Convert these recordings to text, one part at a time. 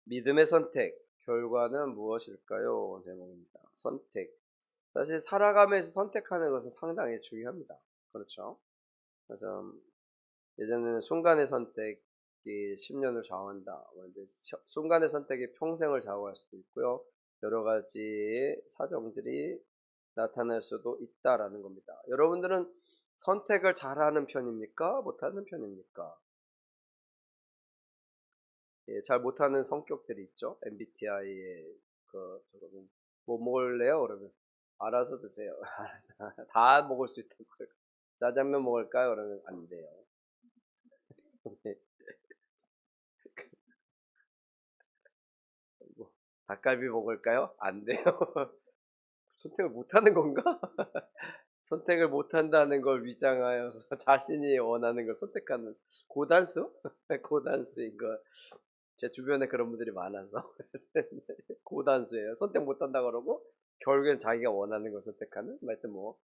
믿음의 선택, 결과는 무엇일까요? 제목입니다. 선택. 사실 살아가면서 선택하는 것은 상당히 중요합니다. 그렇죠? 그래서 예전에는 순간의 선택이 10년을 좌우한다. 이제 순간의 선택이 평생을 좌우할 수도 있고요. 여러 가지 사정들이 나타날 수도 있다라는 겁니다. 여러분들은 선택을 잘하는 편입니까? 못하는 편입니까? 예, 잘 못하는 성격들이 있죠. MBTI의 저거는 뭐 먹을래요? 그러면 알아서 드세요. 알아서 다 먹을 수 있다고. 짜장면 먹을까요? 그러면 안 돼요. 뭐, 닭갈비 먹을까요? 안 돼요. 선택을 못하는 건가? 선택을 못한다는 걸 위장하여서 자신이 원하는 걸 선택하는 고단수? 고단수인 거. 제 주변에 그런 분들이 많아서 고단수예요. 선택 못한다 그러고 결국엔 자기가 원하는 걸 선택하는. 하여튼 뭐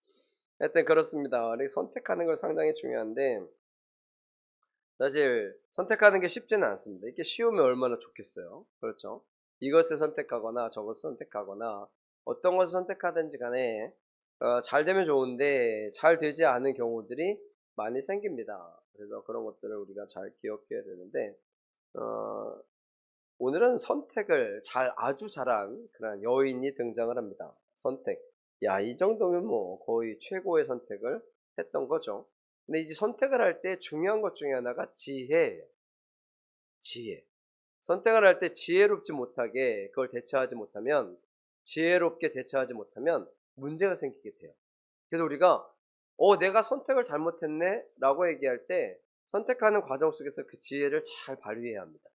하여튼 그렇습니다. 이렇게 선택하는 걸 상당히 중요한데 사실 선택하는 게 쉽지는 않습니다. 이게 쉬우면 얼마나 좋겠어요. 그렇죠? 이것을 선택하거나 저것을 선택하거나 어떤 것을 선택하든지 간에 잘 되면 좋은데 잘 되지 않은 경우들이 많이 생깁니다. 그래서 그런 것들을 우리가 잘 기억해야 되는데 어, 오늘은 선택을 아주 잘한 그런 여인이 등장을 합니다. 선택. 야, 이 정도면 뭐 거의 최고의 선택을 했던 거죠. 근데 이제 선택을 할 때 중요한 것 중에 하나가 지혜예요. 지혜. 선택을 할 때 지혜롭지 못하게 그걸 대처하지 못하면, 지혜롭게 대처하지 못하면 문제가 생기게 돼요. 그래서 우리가 내가 선택을 잘못했네 라고 얘기할 때 선택하는 과정 속에서 그 지혜를 잘 발휘해야 합니다.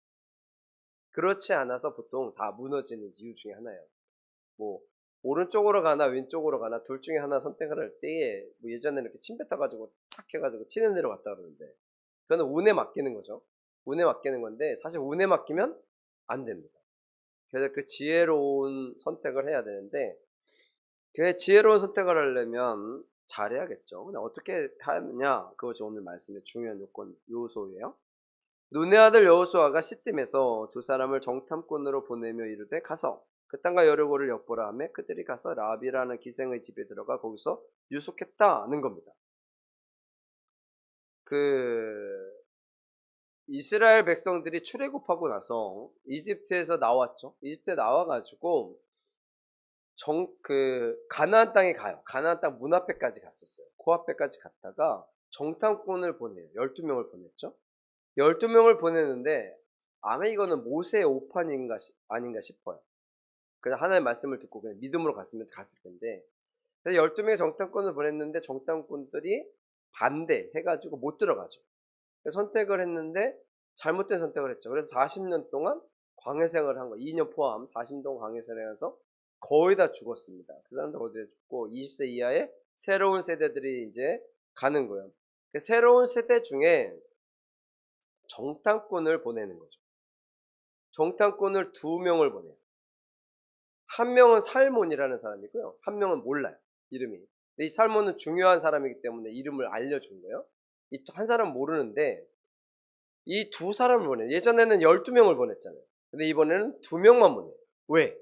그렇지 않아서 보통 다 무너지는 이유 중에 하나예요. 뭐 오른쪽으로 가나 왼쪽으로 가나 둘 중에 하나 선택을 할 때에 뭐 예전에는 이렇게 침 뱉어가지고 탁 해가지고 튀는 데로 갔다 그러는데 그거는 운에 맡기는 거죠. 운에 맡기는 건데 사실 운에 맡기면 안 됩니다. 그래서 그 지혜로운 선택을 해야 되는데 그 지혜로운 선택을 하려면 잘해야겠죠. 근데 어떻게 하느냐 그것이 오늘 말씀의 중요한 요소예요. 눈의 아들 여호수아가 시딤에서 두 사람을 정탐꾼으로 보내며 이르되 가서 그 땅과 여리고를 엿보라 하며 그들이 가서 라합이라는 기생의 집에 들어가 거기서 유숙했다는 겁니다. 그 이스라엘 백성들이 출애굽하고 나서 이집트에서 나왔죠. 이집트에 나와가지고 가나안 땅에 가요. 가나안 땅 문 앞에까지 갔었어요. 코앞에까지 갔다가 정탐꾼을 보내요. 12명을 보냈죠. 12명을 보냈는데 아마 이거는 모세의 오판인가 아닌가 싶어요. 그냥 하나의 말씀을 듣고 그냥 믿음으로 갔을 텐데. 그래서 12명의 정탐꾼을 보냈는데 정탐꾼들이 반대해가지고 못 들어가죠. 선택을 했는데 잘못된 선택을 했죠. 그래서 40년 동안 광해 생활을 한 거예요. 2년 포함 40년 동안 광해 생활을 해서 거의 다 죽었습니다. 그 사람들 거의 다 죽고 20세 이하의 새로운 세대들이 이제 가는 거예요. 그 새로운 세대 중에 정탐꾼을 보내는 거죠. 정탐꾼을 2명을 보내요. 한 명은 살몬이라는 사람이고요. 한 명은 몰라요. 이름이. 근데 이 살몬은 중요한 사람이기 때문에 이름을 알려준 거예요. 이 한 사람은 모르는데 이 두 사람을 보내요. 예전에는 12명을 보냈잖아요. 근데 이번에는 2명만 보내요. 왜?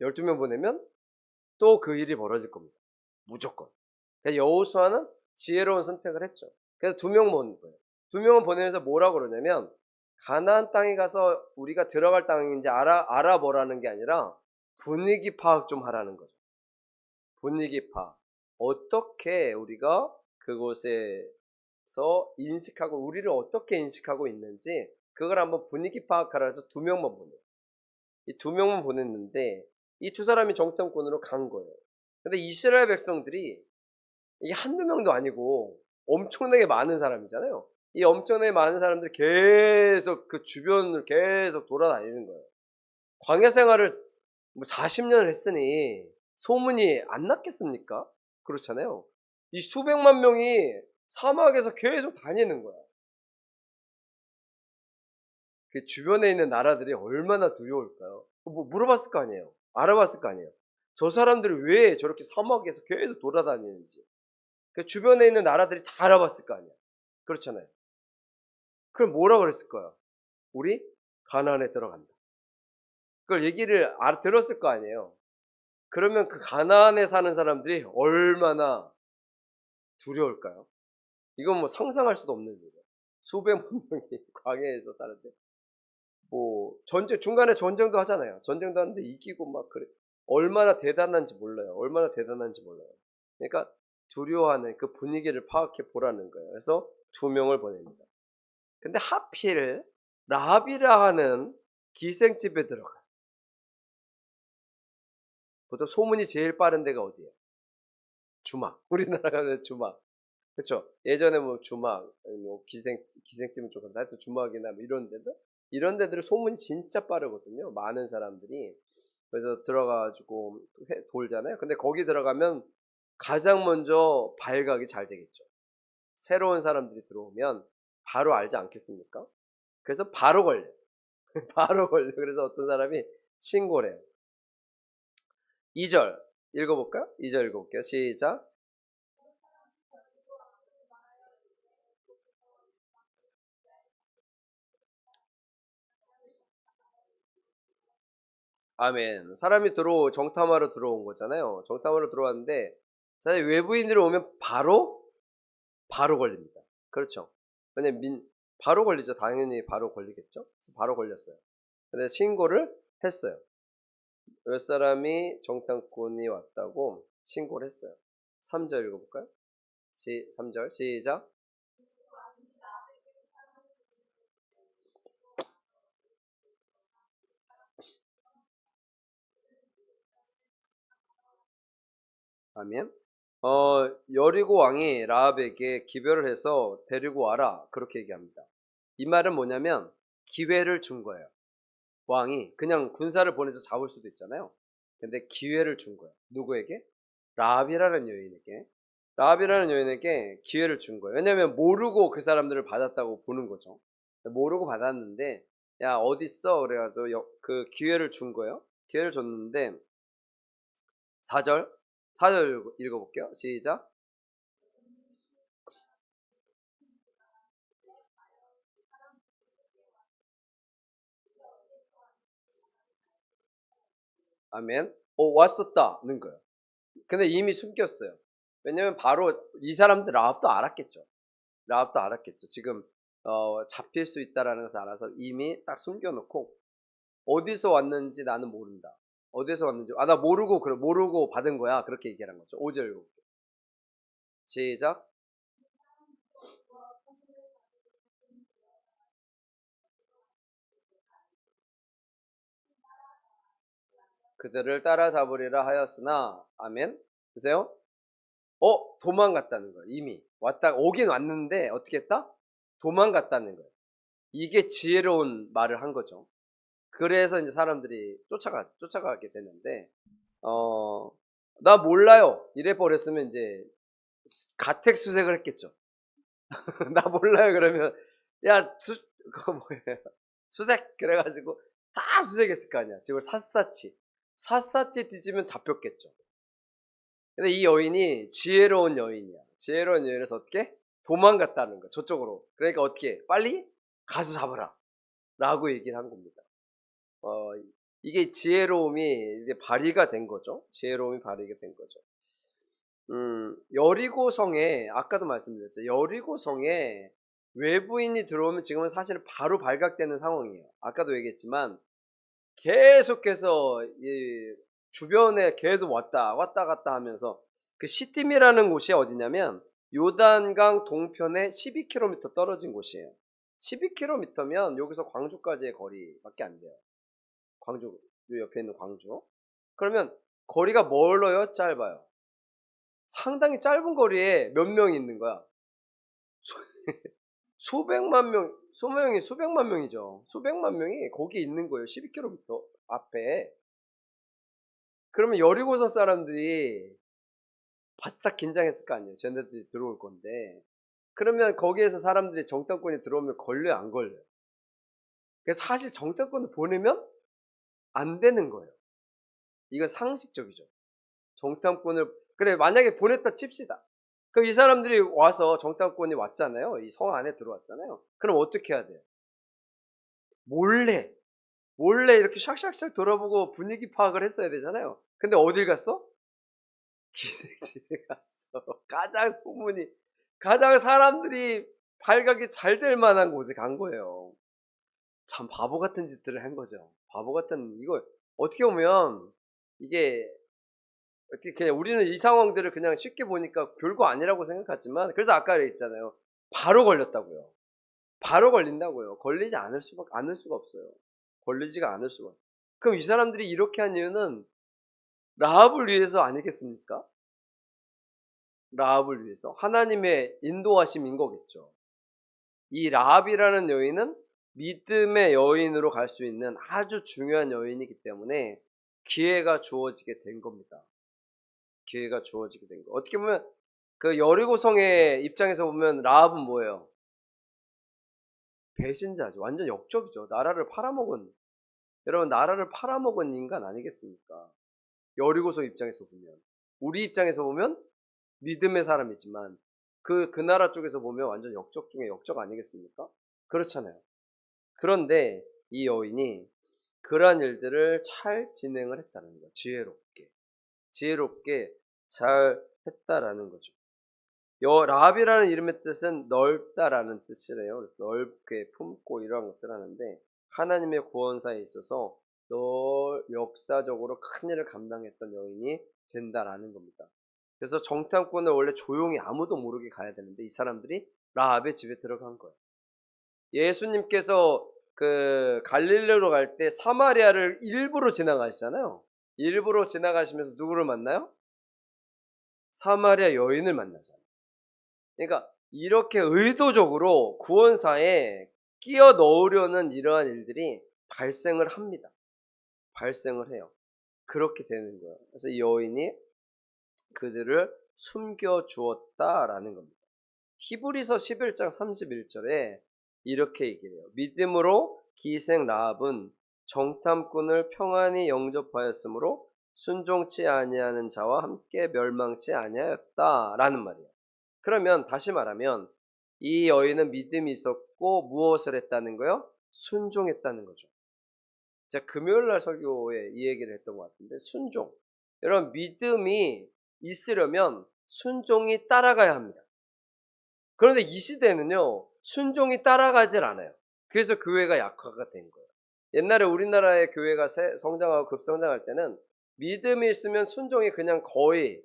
12명 보내면 또 그 일이 벌어질 겁니다. 무조건. 그래서 여호수아는 지혜로운 선택을 했죠. 그래서 2명 보낸 거예요. 2명을 보내면서 뭐라고 그러냐면 가나안 땅에 가서 우리가 들어갈 땅인지 알아보라는 게 아니라 분위기 파악 좀 하라는 거죠. 분위기 파악. 어떻게 우리가 그곳에서 인식하고 우리를 어떻게 인식하고 있는지 그걸 한번 분위기 파악하라 해서 2명만 보내요. 이 2명만 보냈는데 이 두 사람이 정탐꾼으로 간 거예요. 근데 이스라엘 백성들이 이게 한두 명도 아니고 엄청나게 많은 사람이잖아요. 이 엄청나게 많은 사람들이 계속 그 주변을 계속 돌아다니는 거예요. 광야 생활을 뭐 40년을 했으니 소문이 안 났겠습니까? 그렇잖아요. 이 수백만 명이 사막에서 계속 다니는 거야. 그 주변에 있는 나라들이 얼마나 두려울까요? 뭐 물어봤을 거 아니에요. 알아봤을 거 아니에요. 저 사람들이 왜 저렇게 사막에서 계속 돌아다니는지. 그 주변에 있는 나라들이 다 알아봤을 거 아니에요. 그렇잖아요. 그럼 뭐라 그랬을 거야? 우리 가나안에 들어간다. 그걸 얘기를 들었을 거 아니에요. 그러면 그 가나안에 사는 사람들이 얼마나 두려울까요? 이건 뭐 상상할 수도 없는 일이에요. 수백만 명이 광야에서 사는데 뭐 중간에 전쟁도 하잖아요. 전쟁도 하는데 이기고 막 그래. 얼마나 대단한지 몰라요. 얼마나 대단한지 몰라요. 그러니까 두려워하는 그 분위기를 파악해 보라는 거예요. 그래서 2명을 보냅니다. 근데 하필 라합이라 하는 기생집에 들어가요. 보통 소문이 제일 빠른 데가 어디예요? 주막. 우리나라 가면 주막. 그렇죠. 예전에 뭐 주막, 뭐 기생집은 조금 하여튼 주막이나 뭐 이런 데들은 소문이 진짜 빠르거든요. 많은 사람들이. 그래서 들어가가지고 돌잖아요. 근데 거기 들어가면 가장 먼저 발각이 잘 되겠죠. 새로운 사람들이 들어오면 바로 알지 않겠습니까? 그래서 바로 걸려요. 바로 걸려. 그래서 어떤 사람이 신고를 해요. 2절 읽어볼까요? 2절 읽어볼게요. 시작. 아멘. 사람이 정탐하러 들어온 거잖아요. 정탐하러 들어왔는데, 사실 외부인들이 오면 바로 걸립니다. 그렇죠. 왜냐면 바로 걸리죠. 당연히 바로 걸리겠죠. 그래서 바로 걸렸어요. 근데 신고를 했어요. 몇 사람이 정탐꾼이 왔다고 신고를 했어요. 3절 읽어볼까요? 3절 시작. 아멘. 여리고 왕이 라합에게 기별을 해서 데리고 와라. 그렇게 얘기합니다. 이 말은 뭐냐면 기회를 준 거예요. 왕이 그냥 군사를 보내서 잡을 수도 있잖아요. 근데 기회를 준 거예요. 누구에게? 라합이라는 여인에게. 라합이라는 여인에게 기회를 준 거예요. 왜냐면 모르고 그 사람들을 받았다고 보는 거죠. 모르고 받았는데 야 어딨어? 그래가지고 그 기회를 준 거예요. 기회를 줬는데 4절 읽어볼게요. 시작. 아멘. 왔었다는 거예요. 근데 이미 숨겼어요. 왜냐면 바로 이 사람들 라합도 알았겠죠. 라합도 알았겠죠. 지금 잡힐 수 있다라는 것을 알아서 이미 딱 숨겨놓고 어디서 왔는지 나는 모른다. 어디서 왔는지 나 모르고 받은 거야. 그렇게 얘기하는 거죠. 5절 읽어볼게요. 시작. 그들을 따라잡으리라 하였으나 아멘. 보세요. 도망갔다는 거예요. 이미 오긴 왔는데 어떻게 했다? 도망갔다는 거예요. 이게 지혜로운 말을 한 거죠. 그래서 이제 사람들이 쫓아가게 되는데, 나 몰라요. 이래 버렸으면 이제 가택수색을 했겠죠. 나 몰라요. 그러면, 야, 그거 뭐예요? 수색! 그래가지고 다 수색했을 거 아니야. 지금 샅샅이 뒤지면 잡혔겠죠. 근데 이 여인이 지혜로운 여인이야. 지혜로운 여인에서 어떻게? 도망갔다는 거야. 저쪽으로. 그러니까 어떻게? 빨리 가서 잡아라. 라고 얘기를 한 겁니다. 이게 지혜로움이 이제 발휘가 된 거죠. 지혜로움이 발휘가 된 거죠. 여리고성에, 아까도 말씀드렸죠. 여리고성에 외부인이 들어오면 지금은 사실은 바로 발각되는 상황이에요. 아까도 얘기했지만, 계속해서 이 주변에 계속 왔다 갔다 하면서 그 시팀이라는 곳이 어디냐면 요단강 동편에 12km 떨어진 곳이에요. 12km면 여기서 광주까지의 거리밖에 안 돼요. 광주, 요 옆에 있는 광주. 그러면 거리가 멀어요? 짧아요? 상당히 짧은 거리에 몇 명이 있는 거야? 수백만 명이죠. 수백만 명이 거기 있는 거예요. 12km 앞에. 그러면 여리고성 사람들이 바싹 긴장했을 거 아니에요. 쟤네들이 들어올 건데. 그러면 거기에서 사람들이 정탐꾼이 들어오면 걸려요, 안 걸려요? 그래서 사실 정탐꾼을 보내면 안 되는 거예요. 이건 상식적이죠. 그래, 만약에 보냈다 칩시다. 그럼 이 사람들이 와서 정탐꾼이 왔잖아요. 이 성 안에 들어왔잖아요. 그럼 어떻게 해야 돼요? 몰래 몰래 이렇게 샥샥샥 돌아보고 분위기 파악을 했어야 되잖아요. 근데 어딜 갔어? 기생집에 갔어. 가장 사람들이 발각이 잘 될 만한 곳에 간 거예요. 참 바보 같은 짓들을 한 거죠. 바보 같은 이거 어떻게 보면 이게 어떻게 그냥 우리는 이 상황들을 그냥 쉽게 보니까 별거 아니라고 생각했지만 그래서 아까 그랬잖아요. 바로 걸렸다고요. 바로 걸린다고요. 걸리지 않을 수가 없어요. 걸리지가 않을 수가. 그럼 이 사람들이 이렇게 한 이유는 라합을 위해서 아니겠습니까? 라합을 위해서 하나님의 인도하심인 거겠죠. 이 라합이라는 여인은 믿음의 여인으로 갈 수 있는 아주 중요한 여인이기 때문에 기회가 주어지게 된 겁니다. 기회가 주어지게 된 거. 어떻게 보면 그 여리고성의 입장에서 보면 라합은 뭐예요? 배신자죠. 완전 역적이죠. 나라를 팔아먹은, 여러분 나라를 팔아먹은 인간 아니겠습니까? 여리고성 입장에서 보면. 우리 입장에서 보면 믿음의 사람이지만 그 나라 쪽에서 보면 완전 역적 중에 역적 아니겠습니까? 그렇잖아요. 그런데 이 여인이 그러한 일들을 잘 진행을 했다는 거예요. 지혜롭게 잘 했다라는 거죠. 라합이라는 이름의 뜻은 넓다라는 뜻이래요. 넓게 품고 이러한 것들을 하는데 하나님의 구원사에 있어서 역사적으로 큰 일을 감당했던 여인이 된다라는 겁니다. 그래서 정탐꾼을 원래 조용히 아무도 모르게 가야 되는데 이 사람들이 라합의 집에 들어간 거예요. 예수님께서 그 갈릴리로 갈 때 사마리아를 일부러 지나가시잖아요. 일부러 지나가시면서 누구를 만나요? 사마리아 여인을 만나잖아요. 그러니까 이렇게 의도적으로 구원사에 끼워 넣으려는 이러한 일들이 발생을 합니다. 발생을 해요. 그렇게 되는 거예요. 그래서 이 여인이 그들을 숨겨 주었다라는 겁니다. 히브리서 11장 31절에 이렇게 얘기해요. 믿음으로 기생 라합은 정탐꾼을 평안히 영접하였으므로 순종치 아니하는 자와 함께 멸망치 아니하였다라는 말이에요. 그러면 다시 말하면 이 여인은 믿음이 있었고 무엇을 했다는 거요? 순종했다는 거죠. 제가 금요일날 설교에 이 얘기를 했던 것 같은데 순종. 여러분 믿음이 있으려면 순종이 따라가야 합니다. 그런데 이 시대는요 순종이 따라가질 않아요. 그래서 교회가 약화가 된 거예요. 옛날에 우리나라의 교회가 성장하고 급성장할 때는 믿음이 있으면 순종이 그냥 거의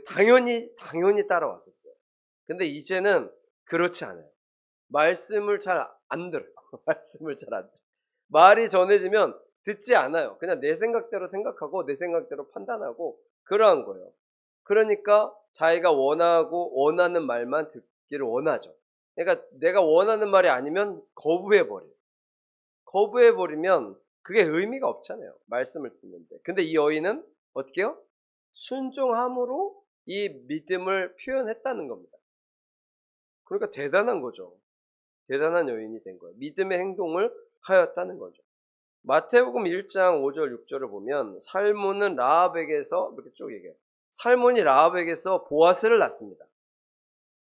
당연히 따라왔었어요. 근데 이제는 그렇지 않아요. 말씀을 잘 안 들어요. 말씀을 잘 안 들어요. 말이 전해지면 듣지 않아요. 그냥 내 생각대로 생각하고 내 생각대로 판단하고 그러한 거예요. 그러니까 자기가 원하는 말만 듣기를 원하죠. 그러니까 내가 원하는 말이 아니면 거부해버려요. 거부해버리면 그게 의미가 없잖아요. 말씀을 듣는데. 근데 이 여인은 어떻게 해요? 순종함으로 이 믿음을 표현했다는 겁니다. 그러니까 대단한 거죠. 대단한 여인이 된 거예요. 믿음의 행동을 하였다는 거죠. 마태복음 1장 5절 6절을 보면 살몬은 라합에게서 이렇게 쭉 얘기해요. 살몬이 라합에게서 보아스를 낳습니다.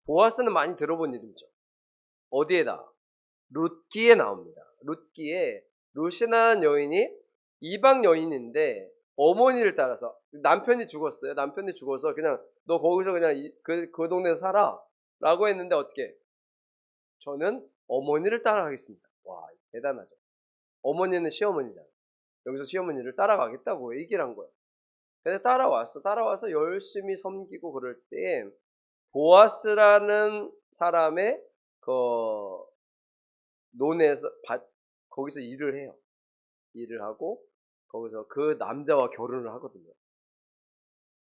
보아스는 많이 들어본 이름이죠. 어디에다? 룻기에 나옵니다. 룻이라는 여인이 이방 여인인데 어머니를 따라서 남편이 죽었어요. 남편이 죽어서 그냥 너 거기서 그냥 그 동네에서 살아 라고 했는데 어떻게? 저는 어머니를 따라가겠습니다. 와 대단하죠. 어머니는 시어머니잖아요. 여기서 시어머니를 따라가겠다고 얘기를 한 거예요. 근데 따라와서 열심히 섬기고 그럴 때 보아스라는 사람의 그 논에서 거기서 일을 해요. 일을 하고 거기서 그 남자와 결혼을 하거든요.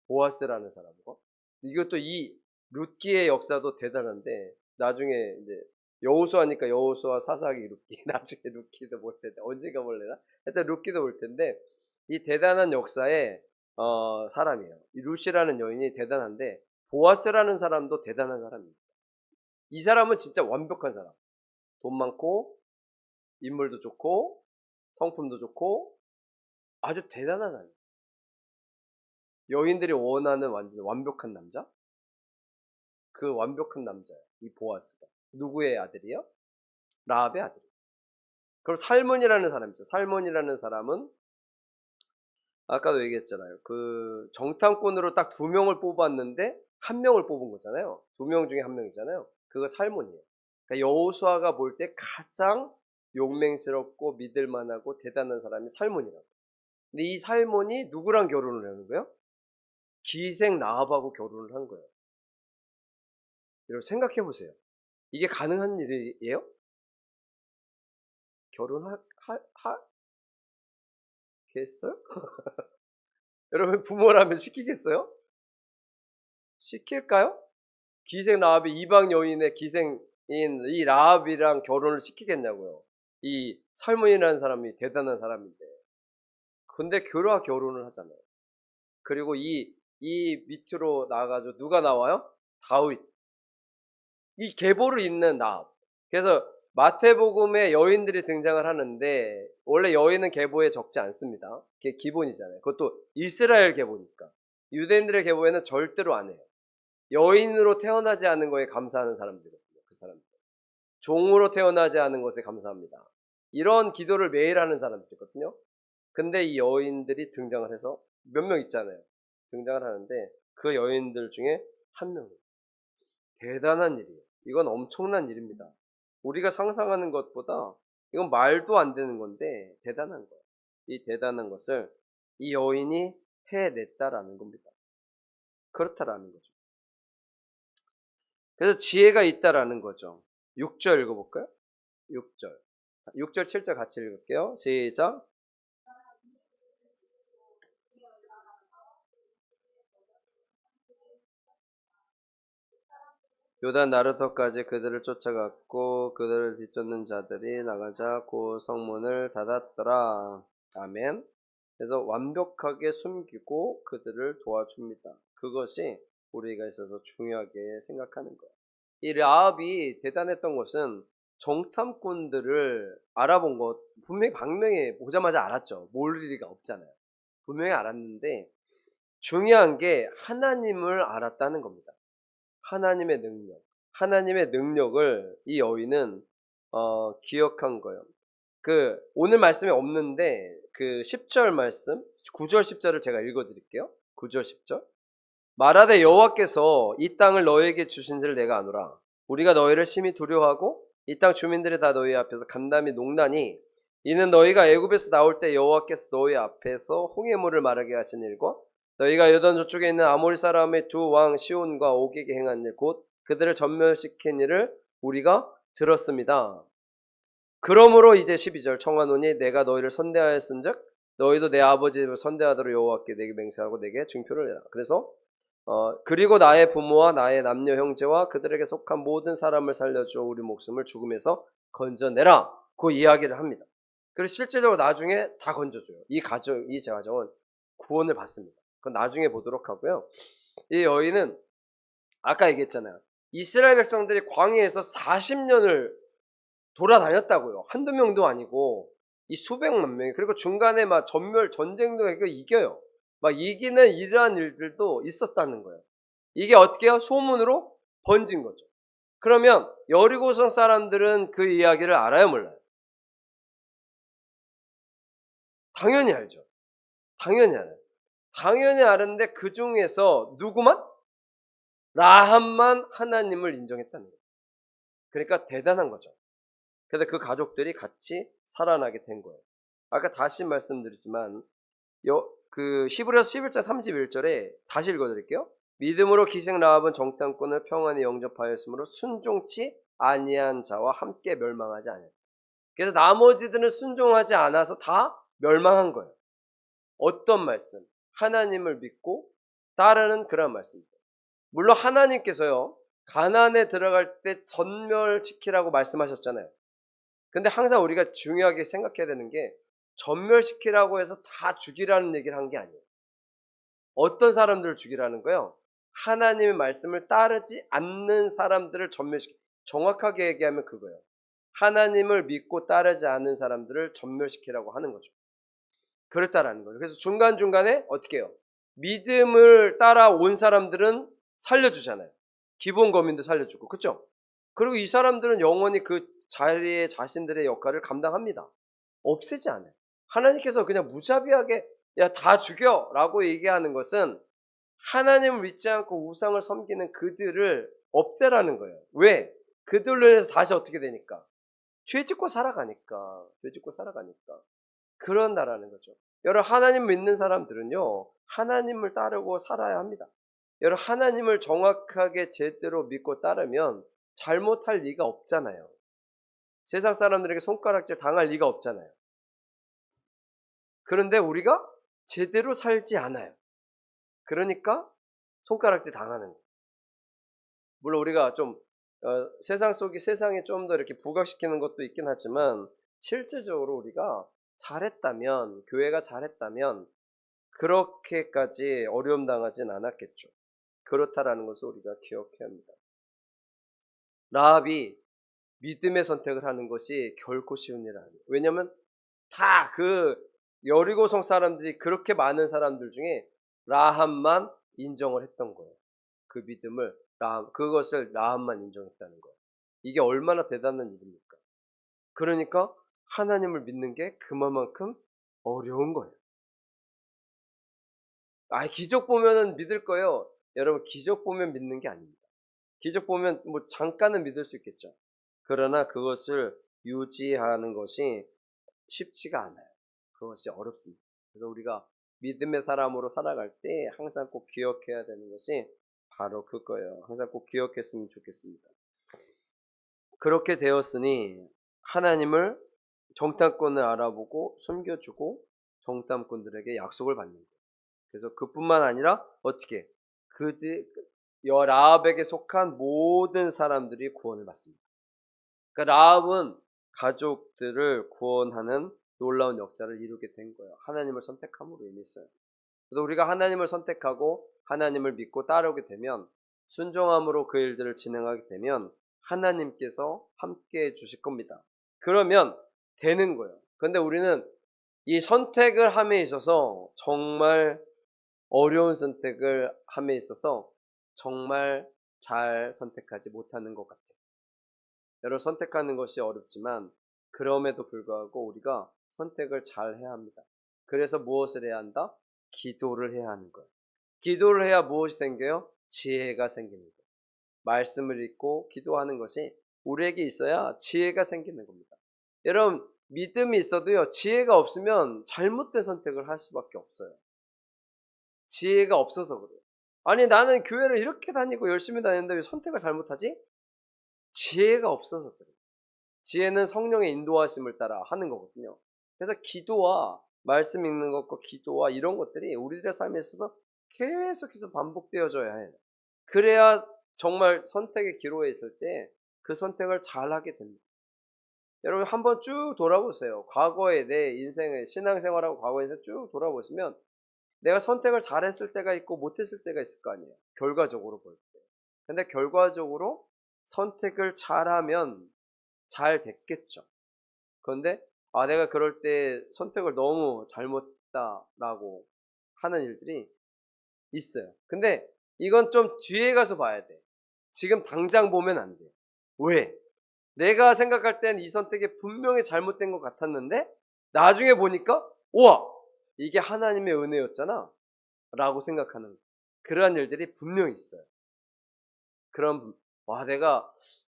보아스라는 사람과. 이것도 이 룻기의 역사도 대단한데 나중에 이제 여호수아니까 여호수아 사사기 룻기 나중에 룻기도 볼 텐데 언젠가 볼래나? 하여튼 룻기도 볼 텐데 이 대단한 역사의 사람이에요. 이 룻이라는 여인이 대단한데 보아스라는 사람도 대단한 사람입니다. 이 사람은 진짜 완벽한 사람. 돈 많고 인물도 좋고 성품도 좋고 아주 대단한 사람. 여인들이 원하는 완전 완벽한 남자? 그 완벽한 남자예요. 이 보아스가. 누구의 아들이요? 라합의 아들. 그럼 살몬이라는 사람 있죠. 살몬이라는 사람은 아까도 얘기했잖아요. 그 정탐꾼으로 딱 2명을 뽑았는데 1명을 뽑은 거잖아요. 2명 중에 1명이잖아요. 그거 살몬이에요. 그러니까 여호수아가 볼 때 가장 용맹스럽고 믿을만하고 대단한 사람이 살몬이라고. 근데 이 살몬이 누구랑 결혼을 하는 거예요? 기생 라합하고 결혼을 한 거예요. 여러분 생각해 보세요. 이게 가능한 일이에요? 결혼하겠어요? 여러분 부모라면 시키겠어요? 시킬까요? 기생 라합이 이방 여인의 기생인 이 라합이랑 결혼을 시키겠냐고요. 이 살몬이라는 사람이 대단한 사람인데. 근데 결혼을 하잖아요. 그리고 이 밑으로 나가가지고 누가 나와요? 다윗. 이 계보를 잇는 라합. 그래서 마태복음에 여인들이 등장을 하는데 원래 여인은 계보에 적지 않습니다. 그게 기본이잖아요. 그것도 이스라엘 계보니까. 유대인들의 계보에는 절대로 안 해요. 여인으로 태어나지 않은 거에 감사하는 사람들이거든요. 그 사람들. 종으로 태어나지 않은 것에 감사합니다. 이런 기도를 매일 하는 사람들이거든요. 근데 이 여인들이 등장을 해서 몇 명 있잖아요. 등장을 하는데 그 여인들 중에 1명이에요. 대단한 일이에요. 이건 엄청난 일입니다. 우리가 상상하는 것보다 이건 말도 안 되는 건데 대단한 거예요. 이 대단한 것을 이 여인이 해냈다라는 겁니다. 그렇다라는 거죠. 그래서 지혜가 있다라는 거죠. 6절 읽어볼까요? 6절. 6절, 7절 같이 읽을게요. 시작. 요단 나루터까지 그들을 쫓아갔고 그들을 뒤쫓는 자들이 나가자 그 성문을 닫았더라. 아멘. 그래서 완벽하게 숨기고 그들을 도와줍니다. 그것이 우리가 있어서 중요하게 생각하는 거예요. 이 라합이 대단했던 것은 정탐꾼들을 알아본 것, 분명히 방명에 보자마자 알았죠. 모를 리가 없잖아요. 분명히 알았는데 중요한 게 하나님을 알았다는 겁니다. 하나님의 능력. 하나님의 능력을 이 여인은 기억한 거예요. 그 오늘 말씀에 없는데 그 10절 말씀, 9절 10절을 제가 읽어 드릴게요. 9절 10절. 말하되 여호와께서 이 땅을 너에게 주신지를 내가 아노라. 우리가 너희를 심히 두려워하고 이 땅 주민들이 다 너희 앞에서 간담이 농나니 이는 너희가 애굽에서 나올 때 여호와께서 너희 앞에서 홍해물을 마르게 하신 일과 너희가 요단 저쪽에 있는 아모리 사람의 2 왕 시온과 옥에게 행한 일 곧 그들을 전멸시킨 일을 우리가 들었습니다. 그러므로 이제 12절 청하노니 내가 너희를 선대하였은즉 너희도 내 아버지를 선대하도록 여호와께 내게 맹세하고 내게 증표를 내라. 그래서 그리고 나의 부모와 나의 남녀 형제와 그들에게 속한 모든 사람을 살려주어 우리 목숨을 죽음에서 건져내라. 그 이야기를 합니다. 그리고 실제적으로 나중에 다 건져줘요. 이 가정은 구원을 받습니다. 그건 나중에 보도록 하고요. 이 여인은 아까 얘기했잖아요. 이스라엘 백성들이 광야에서 40년을 돌아다녔다고요. 한두 명도 아니고 이 수백만 명이. 그리고 중간에 막 전쟁도 이겨요. 막 이기는 이러한 일들도 있었다는 거예요. 이게 어떻게 해요? 소문으로 번진 거죠. 그러면 여리고성 사람들은 그 이야기를 알아요, 몰라요? 당연히 알죠. 당연히 알아요. 당연히 아는데 그 중에서 누구만? 라합만 하나님을 인정했다는 거예요. 그러니까 대단한 거죠. 그래서 그 가족들이 같이 살아나게 된 거예요. 아까 다시 말씀드리지만 그 히브리서 11장 31절에 다시 읽어드릴게요. 믿음으로 기생 라합은 정탐꾼을 평안히 영접하였으므로 순종치 아니한 자와 함께 멸망하지 않았다. 그래서 나머지들은 순종하지 않아서 다 멸망한 거예요. 어떤 말씀? 하나님을 믿고 따르는 그런 말씀입니다. 물론 하나님께서요 가나안에 들어갈 때 전멸시키라고 말씀하셨잖아요. 근데 항상 우리가 중요하게 생각해야 되는 게 전멸시키라고 해서 다 죽이라는 얘기를 한 게 아니에요. 어떤 사람들을 죽이라는 거예요? 하나님의 말씀을 따르지 않는 사람들을 전멸시키. 정확하게 얘기하면 그거예요. 하나님을 믿고 따르지 않는 사람들을 전멸시키라고 하는 거죠. 그렇다라는 거죠. 그래서 중간중간에 어떻게 해요? 믿음을 따라온 사람들은 살려주잖아요. 기본 거민도 살려주고, 그렇죠? 그리고 이 사람들은 영원히 그 자리에 자신들의 역할을 감당합니다. 없애지 않아요. 하나님께서 그냥 무자비하게 야, 다 죽여라고 얘기하는 것은 하나님을 믿지 않고 우상을 섬기는 그들을 없애라는 거예요. 왜? 그들로 인해서 다시 어떻게 되니까? 죄 짓고 살아가니까. 죄 짓고 살아가니까. 그런다라는 거죠. 여러분, 하나님 믿는 사람들은요, 하나님을 따르고 살아야 합니다. 여러분, 하나님을 정확하게 제대로 믿고 따르면 잘못할 리가 없잖아요. 세상 사람들에게 손가락질 당할 리가 없잖아요. 그런데 우리가 제대로 살지 않아요. 그러니까 손가락질 당하는 거예요. 물론 우리가 좀 세상에 좀 더 이렇게 부각시키는 것도 있긴 하지만 실질적으로 우리가 잘했다면, 교회가 잘했다면 그렇게까지 어려움 당하진 않았겠죠. 그렇다라는 것을 우리가 기억해야 합니다. 라합이 믿음의 선택을 하는 것이 결코 쉬운 일 아니에요. 왜냐하면 다 그 여리고성 사람들이 그렇게 많은 사람들 중에 라합만 인정을 했던 거예요. 그 믿음을 그것을 라합만 인정했다는 거예요. 이게 얼마나 대단한 일입니까? 그러니까 하나님을 믿는 게 그만큼 어려운 거예요. 기적 보면은 믿을 거예요. 여러분, 기적 보면 믿는 게 아닙니다. 기적 보면 뭐 잠깐은 믿을 수 있겠죠. 그러나 그것을 유지하는 것이 쉽지가 않아요. 그것이 어렵습니다. 그래서 우리가 믿음의 사람으로 살아갈 때 항상 꼭 기억해야 되는 것이 바로 그거예요. 항상 꼭 기억했으면 좋겠습니다. 그렇게 되었으니 하나님을 정탐꾼을 알아보고 숨겨주고 정탐꾼들에게 약속을 받는 거예요. 그래서 그뿐만 아니라 어떻게 라합에게 속한 모든 사람들이 구원을 받습니다. 그러니까 라합은 가족들을 구원하는 놀라운 역사를 이루게 된 거예요. 하나님을 선택함으로 인해서요. 그래서 우리가 하나님을 선택하고 하나님을 믿고 따르게 되면, 순종함으로 그 일들을 진행하게 되면 하나님께서 함께 해 주실 겁니다. 그러면 되는 거예요. 그런데 우리는 이 선택을 함에 있어서 정말 어려운 선택을 함에 있어서 정말 잘 선택하지 못하는 것 같아요. 여러분, 선택하는 것이 어렵지만 그럼에도 불구하고 우리가 선택을 잘 해야 합니다. 그래서 무엇을 해야 한다? 기도를 해야 하는 거예요. 기도를 해야 무엇이 생겨요? 지혜가 생기는 거예요. 말씀을 읽고 기도하는 것이 우리에게 있어야 지혜가 생기는 겁니다. 여러분, 믿음이 있어도요, 지혜가 없으면 잘못된 선택을 할 수밖에 없어요. 지혜가 없어서 그래요. 아니, 나는 교회를 이렇게 다니고 열심히 다니는데 왜 선택을 잘못하지? 지혜가 없어서 그래요. 지혜는 성령의 인도하심을 따라 하는 거거든요. 그래서 기도와 말씀 읽는 것과 기도와 이런 것들이 우리들의 삶에 있어서 계속해서 반복되어져야 해요. 그래야 정말 선택의 기로에 있을 때 그 선택을 잘 하게 됩니다. 여러분, 한번 쭉 돌아보세요. 과거의 내 인생의 신앙생활하고 과거의 인생 쭉 돌아보시면 내가 선택을 잘했을 때가 있고 못했을 때가 있을 거 아니에요. 결과적으로 볼 때. 근데 결과적으로 선택을 잘하면 잘 됐겠죠. 그런데 내가 그럴 때 선택을 너무 잘못했다라고 하는 일들이 있어요. 근데 이건 좀 뒤에 가서 봐야 돼. 지금 당장 보면 안 돼. 왜? 내가 생각할 땐 이 선택이 분명히 잘못된 것 같았는데 나중에 보니까 우와! 이게 하나님의 은혜였잖아 라고 생각하는 그러한 일들이 분명히 있어요. 그럼 내가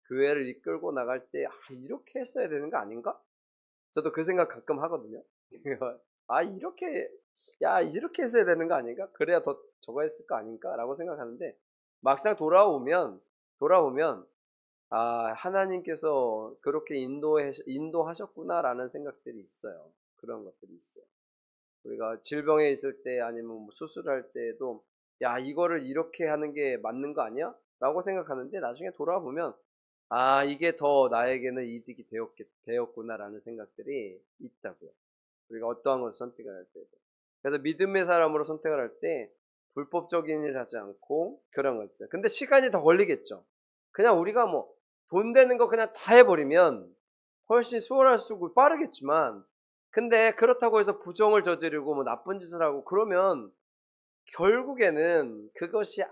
교회를 이끌고 나갈 때 이렇게 했어야 되는 거 아닌가? 저도 그 생각 가끔 하거든요. 이렇게 했어야 되는 거 아닌가? 그래야 더 저거 했을 거 아닌가? 라고 생각하는데 막상 돌아오면 하나님께서 그렇게 인도하셨구나라는 생각들이 있어요. 그런 것들이 있어요. 우리가 질병에 있을 때 아니면 뭐 수술할 때도 이거를 이렇게 하는 게 맞는 거 아니야? 라고 생각하는데 나중에 돌아보면 이게 더 나에게는 이득이 되었구나라는 생각들이 있다고요. 우리가 어떠한 것을 선택을 할 때도. 그래서 믿음의 사람으로 선택을 할 때 불법적인 일을 하지 않고 그런 것들. 근데 시간이 더 걸리겠죠. 그냥 우리가 뭐 돈 되는 거 그냥 다 해버리면 훨씬 수월할 수 있고 빠르겠지만, 근데 그렇다고 해서 부정을 저지르고 뭐 나쁜 짓을 하고 그러면 결국에는 그것이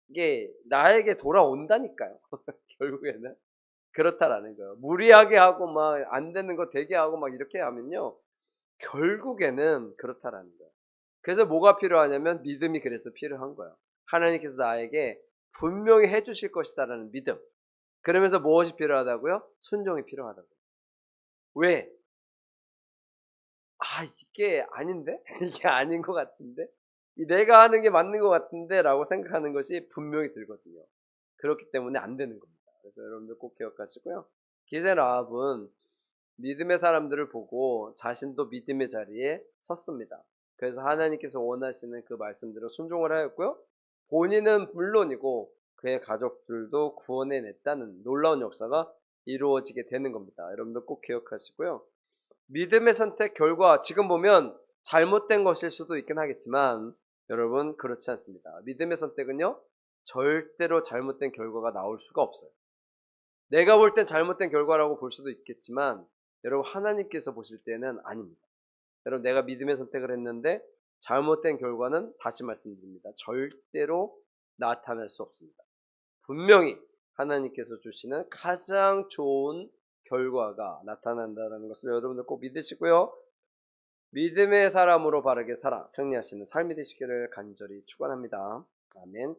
이게 나에게 돌아온다니까요. 결국에는. 그렇다라는 거예요. 무리하게 하고 막 안 되는 거 되게 하고 막 이렇게 하면요. 결국에는 그렇다라는 거예요. 그래서 뭐가 필요하냐면 믿음이 그래서 필요한 거예요. 하나님께서 나에게 분명히 해 주실 것이다라는 믿음. 그러면서 무엇이 필요하다고요? 순종이 필요하다고요. 왜? '아 이게 아닌데? 이게 아닌 것 같은데? 이 내가 하는 게 맞는 것 같은데?'라고 생각하는 것이 분명히 들거든요. 그렇기 때문에 안 되는 겁니다. 그래서 여러분들 꼭 기억하시고요. 기생 라합은 믿음의 사람들을 보고 자신도 믿음의 자리에 섰습니다. 그래서 하나님께서 원하시는 그 말씀대로 순종을 하였고요. 본인은 물론이고 그의 가족들도 구원해냈다는 놀라운 역사가 이루어지게 되는 겁니다. 여러분들 꼭 기억하시고요. 믿음의 선택 결과 지금 보면 잘못된 것일 수도 있긴 하겠지만 여러분 그렇지 않습니다. 믿음의 선택은요. 절대로 잘못된 결과가 나올 수가 없어요. 내가 볼 땐 잘못된 결과라고 볼 수도 있겠지만 여러분 하나님께서 보실 때는 아닙니다. 여러분 내가 믿음의 선택을 했는데 잘못된 결과는 다시 말씀드립니다. 절대로 나타날 수 없습니다. 분명히 하나님께서 주시는 가장 좋은 결과가 나타난다는 것을 여러분들 꼭 믿으시고요. 믿음의 사람으로 바르게 살아 승리하시는 삶이 되시기를 간절히 축원합니다. 아멘.